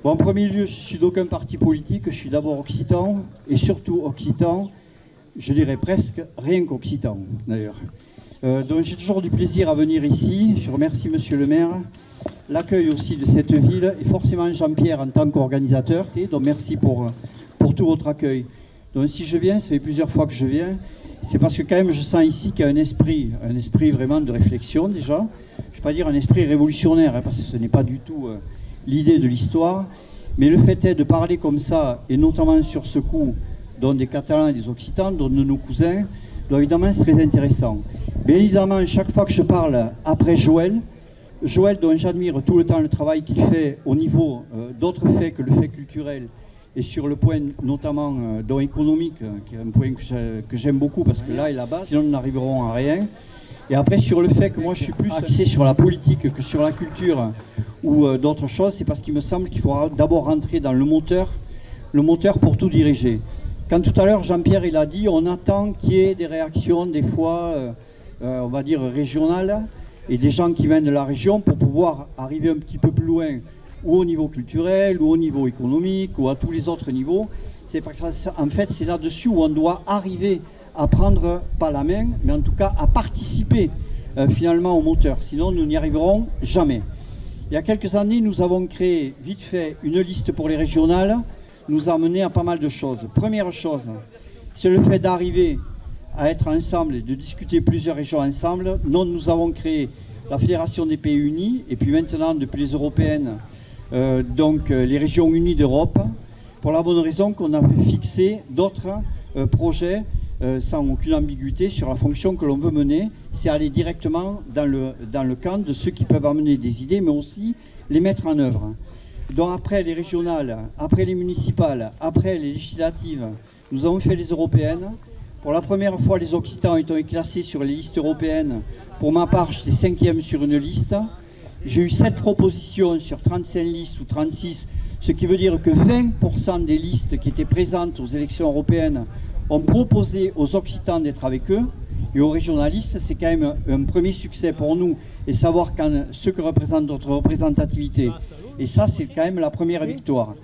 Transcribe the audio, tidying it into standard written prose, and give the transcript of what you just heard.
Bon, en premier lieu, je suis d'aucun parti politique, je suis d'abord occitan, et surtout occitan, je dirais presque rien qu'occitan d'ailleurs. Donc j'ai toujours du plaisir à venir ici, je remercie Monsieur le maire, l'accueil aussi de cette ville, et forcément Jean-Pierre en tant qu'organisateur, donc merci pour tout votre accueil. Donc si je viens, ça fait plusieurs fois que je viens, c'est parce que quand même je sens ici qu'il y a un esprit vraiment de réflexion déjà, je ne vais pas dire un esprit révolutionnaire, hein, parce que ce n'est pas du tout l'idée de l'histoire, mais le fait est de parler comme ça, et notamment sur ce coup, dont des Catalans et des Occitans, dont de nos cousins, donc évidemment c'est très intéressant. Bien évidemment, chaque fois que je parle après Joël dont j'admire tout le temps le travail qu'il fait au niveau d'autres faits que le fait culturel, et sur le point notamment économique, qui est un point que j'aime beaucoup, parce que là est la base, sinon nous n'arriverons à rien. Et après sur le fait que moi je suis plus axé sur la politique que sur la culture ou d'autres choses, c'est parce qu'il me semble qu'il faudra d'abord rentrer dans le moteur pour tout diriger. Quand tout à l'heure Jean-Pierre il a dit, on attend qu'il y ait des réactions des fois, on va dire régionales, et des gens qui viennent de la région pour pouvoir arriver un petit peu plus loin, ou au niveau culturel, ou au niveau économique, ou à tous les autres niveaux. C'est parce qu'en fait c'est là-dessus où on doit arriver à prendre, pas la main, mais en tout cas à participer finalement au moteur. Sinon nous n'y arriverons jamais. Il y a quelques années, nous avons créé vite fait une liste pour les régionales, nous a mené à pas mal de choses. Première chose, c'est le fait d'arriver à être ensemble et de discuter plusieurs régions ensemble. Nous avons créé la Fédération des pays unis, et puis maintenant, depuis les européennes, les régions unies d'Europe, pour la bonne raison qu'on a fixé d'autres projets sans aucune ambiguïté sur la fonction que l'on veut mener, c'est aller directement dans le camp de ceux qui peuvent amener des idées, mais aussi les mettre en œuvre. Donc après les régionales, après les municipales, après les législatives, nous avons fait les européennes. Pour la première fois, les Occitans ont été classés sur les listes européennes. Pour ma part, j'étais 5e sur une liste. J'ai eu 7 propositions sur 35 listes ou 36, ce qui veut dire que 20% des listes qui étaient présentes aux élections européennes ont proposé aux Occitans d'être avec eux. Et aux régionalistes, c'est quand même un premier succès pour nous, et savoir ce que représente notre représentativité. Et ça, c'est quand même la première victoire.